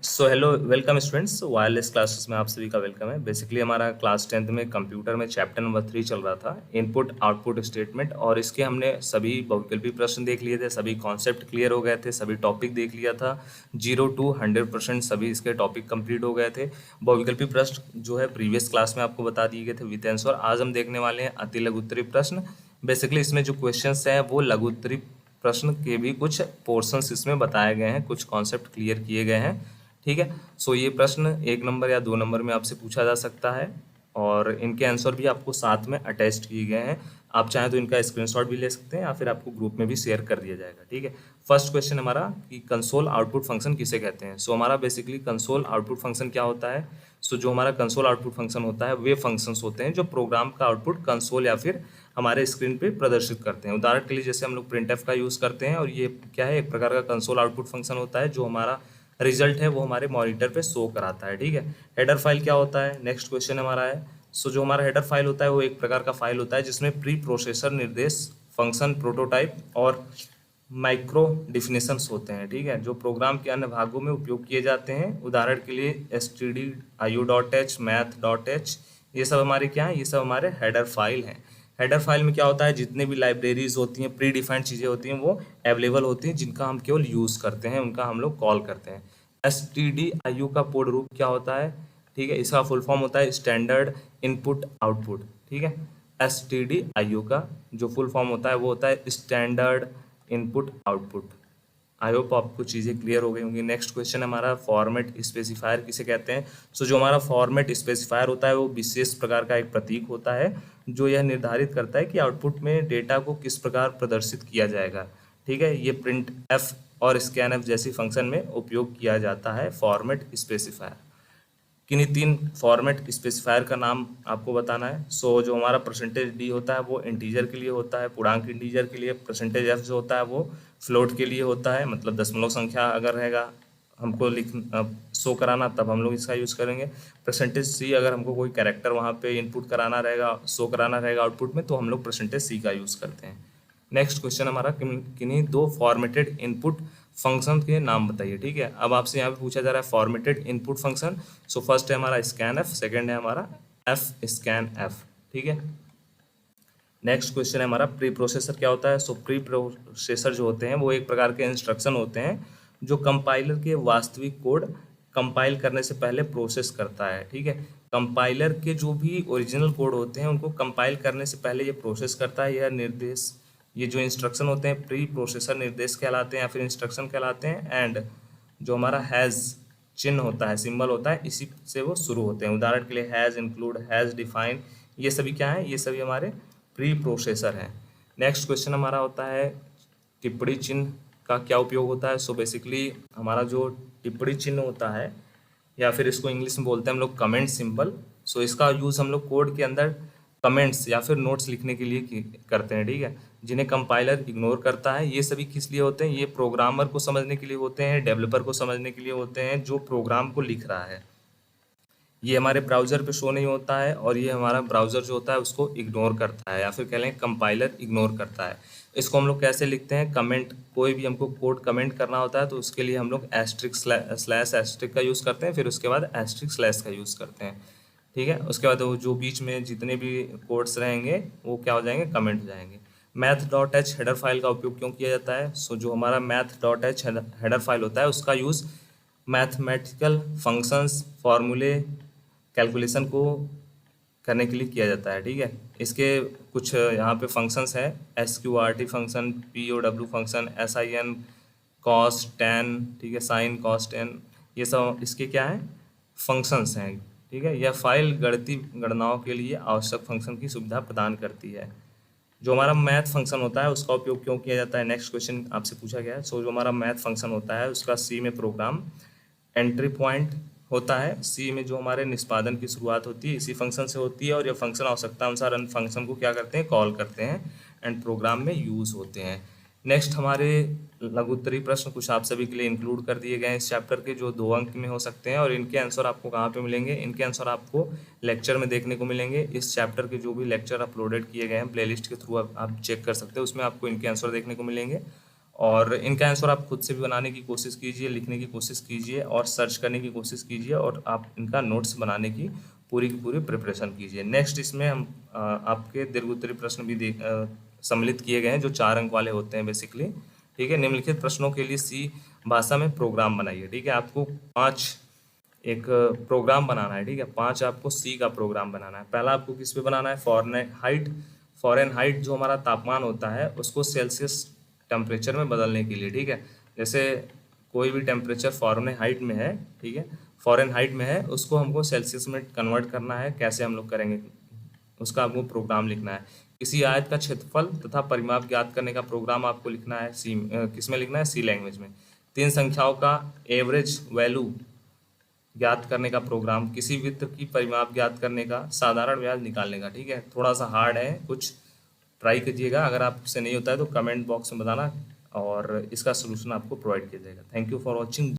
So hello welcome students, wireless classes में आप सभी का वेलकम है। बेसिकली हमारा क्लास 10th में कंप्यूटर में चैप्टर नंबर 3 चल रहा था, इनपुट आउटपुट स्टेटमेंट, और इसके हमने सभी बहुविकल्पी प्रश्न देख लिए थे, सभी कॉन्सेप्ट क्लियर हो गए थे, सभी टॉपिक देख लिया था। 0 to 100% सभी इसके टॉपिक कंप्लीट हो गए थे। बहुविकल्पी प्रश्न जो है प्रीवियस क्लास में आपको बता दिए गए थे विद आंसर। आज हम देखने वाले हैं अति लघु उत्तरीय प्रश्न। बेसिकली इसमें जो क्वेश्चंस हैं वो लघु उत्तरीय प्रश्न के भी कुछ पोर्शंस इसमें बताए गए हैं, कुछ कॉन्सेप्ट क्लियर किए गए हैं। ठीक है। सो ये प्रश्न 1 नंबर या 2 नंबर में आपसे पूछा जा सकता है और इनके आंसर भी आपको साथ में अटैच किए गए हैं। आप चाहें तो इनका स्क्रीनशॉट भी ले सकते हैं या फिर आपको ग्रुप में भी शेयर कर दिया जाएगा। ठीक है। फर्स्ट क्वेश्चन हमारा कि कंसोल आउटपुट फंक्शन किसे कहते हैं। सो हमारा बेसिकली कंसोल आउटपुट फंक्शन क्या होता है। सो जो हमारा कंसोल आउटपुट फंक्शन होता है वे फंक्शंस होते हैं जो प्रोग्राम का आउटपुट कंसोल या फिर हमारे स्क्रीन पे प्रदर्शित करते हैं। उदाहरण के लिए जैसे हम लोग प्रिंटफ का यूज़ करते हैं और ये क्या है, एक प्रकार का कंसोल आउटपुट फंक्शन होता है जो हमारा रिजल्ट है वो हमारे मॉनिटर पे शो कराता है। ठीक है। हेडर फाइल क्या होता है, नेक्स्ट क्वेश्चन हमारा है। सो जो हमारा हेडर फाइल होता है वो एक प्रकार का फाइल होता है जिसमें प्री प्रोसेसर निर्देश, फंक्शन, प्रोटोटाइप और माइक्रो डिफिनेशंस होते हैं। ठीक है, जो प्रोग्राम के अन्य भागों में उपयोग किए जाते हैं। उदाहरण के लिए stdio.h, math.h, ये सब हमारे क्या है, ये सब हमारे हेडर फाइल हैं। हेडर फाइल में क्या होता है, जितने भी लाइब्रेरीज होती हैं, प्री डिफाइंड चीज़ें होती हैं वो अवेलेबल होती हैं जिनका हम केवल यूज़ करते हैं, उनका हम लोग कॉल करते हैं। stdio का पूर्ण रूप क्या होता है, ठीक है, इसका फुल फॉर्म होता है स्टैंडर्ड इनपुट आउटपुट। ठीक है, stdio का जो फुल फॉर्म होता है वो होता है standard input output. I hope आपको चीज़ें क्लियर हो गई होंगी। नेक्स्ट क्वेश्चन हमारा फॉर्मेट स्पेसिफायर किसे कहते हैं। सो जो हमारा फॉर्मेट स्पेसिफायर होता है वो विशेष प्रकार का एक प्रतीक होता है जो यह निर्धारित करता है कि आउटपुट में डेटा को किस प्रकार प्रदर्शित किया जाएगा। ठीक है, ये प्रिंट एफ और स्कैन एफ जैसी फंक्शन में उपयोग किया जाता है फॉर्मेट स्पेसिफायर। किन्हीं 3 फॉर्मेट स्पेसिफायर का नाम आपको बताना है। सो जो हमारा परसेंटेज डी होता है वो इंटीजर के लिए होता है, पूर्णांक इंटीजर के लिए। परसेंटेज एफ जो होता है वो फ्लोट के लिए होता है, मतलब दशमलव संख्या अगर रहेगा हमको शो कराना तब हम लोग इसका यूज़ करेंगे। परसेंटेज सी अगर हमको कोई कैरेक्टर वहाँ पे इनपुट कराना रहेगा, शो कराना रहेगा आउटपुट में, तो हम लोग परसेंटेज सी का यूज़ करते हैं। नेक्स्ट क्वेश्चन हमारा किन्हीं 2 फॉर्मेटेड इनपुट फंक्शन के नाम बताइए। ठीक है, अब आपसे यहाँ पे पूछा जा रहा है formatted input function. So first है हमारा स्कैन एफ, सेकेंड है हमारा एफ स्कैन एफ। ठीक है। नेक्स्ट क्वेश्चन है हमारा प्री प्रोसेसर क्या होता है। सो प्री प्रोसेसर जो होते हैं वो एक प्रकार के इंस्ट्रक्शन होते हैं जो कंपाइलर के वास्तविक कोड कंपाइल करने से पहले प्रोसेस करता है। ठीक है, कंपाइलर के जो भी ओरिजिनल कोड होते हैं उनको कंपाइल करने से पहले ये प्रोसेस करता है। यह निर्देश, ये जो इंस्ट्रक्शन होते हैं प्री प्रोसेसर निर्देश कहलाते हैं या फिर इंस्ट्रक्शन कहलाते हैं। एंड जो हमारा हैज़ चिन्ह होता है, सिंबल होता है, इसी से वो शुरू होते हैं। उदाहरण के लिए हैज़ इंक्लूड, हैज़ डिफाइन, ये सभी क्या है, ये सभी हमारे प्री प्रोसेसर हैं। नेक्स्ट क्वेश्चन हमारा होता है टिप्पणी चिन्ह का क्या उपयोग होता है। सो बेसिकली हमारा जो टिप्पणी चिन्ह होता है या फिर इसको इंग्लिश में बोलते हैं हम लोग कमेंट सिंबल। सो इसका यूज़ हम लोग कोड के अंदर कमेंट्स या फिर नोट्स लिखने के लिए करते हैं। ठीक है, जिन्हें कंपाइलर इग्नोर करता है। ये सभी किस लिए होते हैं, ये प्रोग्रामर को समझने के लिए होते हैं, डेवलपर को समझने के लिए होते हैं जो प्रोग्राम को लिख रहा है। ये हमारे ब्राउज़र पे शो नहीं होता है और ये हमारा ब्राउज़र जो होता है उसको इग्नोर करता है या फिर कह लें कंपाइलर इग्नोर करता है। इसको हम लोग कैसे लिखते हैं, कमेंट, कोई भी हमको कोड कमेंट करना होता है तो उसके लिए हम लोग एस्ट्रिक स्लैश एस्ट्रिक का यूज़ करते हैं, फिर उसके बाद एस्ट्रिक स्लैश का यूज़ करते हैं। ठीक है, उसके बाद वो जो बीच में जितने भी कोड्स रहेंगे वो क्या हो जाएंगे, कमेंट हो जाएंगे। मैथ.h हेडर फाइल का उपयोग क्यों किया जाता है। सो जो हमारा मैथ.h हेडर फाइल होता है उसका यूज़ मैथमेटिकल फंक्शंस, फार्मूले, कैलकुलेशन को करने के लिए किया जाता है। ठीक है, इसके कुछ यहाँ पे फंक्शंस है, SQRT function, POW function, SIN, cos, tan, ठीक है, sin, cos, tan, ये सब इसके क्या है, फंक्शंस हैं। ठीक है, यह फाइल गणितीय गणनाओं के लिए आवश्यक फंक्शन की सुविधा प्रदान करती है। जो हमारा मैथ फंक्शन होता है उसका उपयोग क्यों किया जाता है, नेक्स्ट क्वेश्चन आपसे पूछा गया है। सो जो हमारा मैथ फंक्शन होता है उसका सी में प्रोग्राम एंट्री पॉइंट होता है। सी में जो हमारे निष्पादन की शुरुआत होती है इसी फंक्शन से होती है और यह फंक्शन आवश्यकता अनुसार अन्य फंक्शन को क्या करते हैं, कॉल करते हैं एंड प्रोग्राम में यूज़ होते हैं। नेक्स्ट हमारे लघु उत्तरीय प्रश्न कुछ आप सभी के लिए इंक्लूड कर दिए गए हैं इस चैप्टर के, जो 2 अंक में हो सकते हैं और इनके आंसर आपको कहाँ पे मिलेंगे, इनके आंसर आपको लेक्चर में देखने को मिलेंगे। इस चैप्टर के जो भी लेक्चर अपलोडेड किए गए हैं प्लेलिस्ट के थ्रू आप चेक कर सकते हैं, उसमें आपको इनके आंसर देखने को मिलेंगे। और इनका आंसर आप खुद से भी बनाने की कोशिश कीजिए, लिखने की कोशिश कीजिए और सर्च करने की कोशिश कीजिए और आप इनका नोट्स बनाने की पूरी प्रिपरेशन कीजिए। नेक्स्ट इसमें हम आपके दीर्घ उत्तरीय प्रश्न भी सम्मिलित किए गए हैं जो 4 अंक वाले होते हैं बेसिकली। ठीक है, निम्नलिखित प्रश्नों के लिए सी भाषा में प्रोग्राम बनाइए। ठीक है, आपको 5 एक प्रोग्राम बनाना है। ठीक है, 5 आपको सी का प्रोग्राम बनाना है। पहला आपको किस पे बनाना है, फॉरेनहाइट जो हमारा तापमान होता है उसको सेल्सियस टेम्परेचर में बदलने के लिए। ठीक है, जैसे कोई भी टेम्परेचर फॉरेनहाइट में है, ठीक है, फॉरेनहाइट में है, उसको हमको सेल्सियस में कन्वर्ट करना है। कैसे हम लोग करेंगे, उसका आपको प्रोग्राम लिखना है। किसी आयत का क्षेत्रफल तथा परिमाप ज्ञात करने का प्रोग्राम आपको लिखना है किस में लिखना है, सी लैंग्वेज में। 3 संख्याओं का एवरेज वैल्यू ज्ञात करने का प्रोग्राम, किसी वृत्त की परिमाप ज्ञात करने का, साधारण व्यास निकालने का। ठीक है, थोड़ा सा हार्ड है, कुछ ट्राई कीजिएगा। अगर आपसे नहीं होता है तो कमेंट बॉक्स में बताना और इसका सलूशन आपको प्रोवाइड किया जाएगा। Thank you for watching.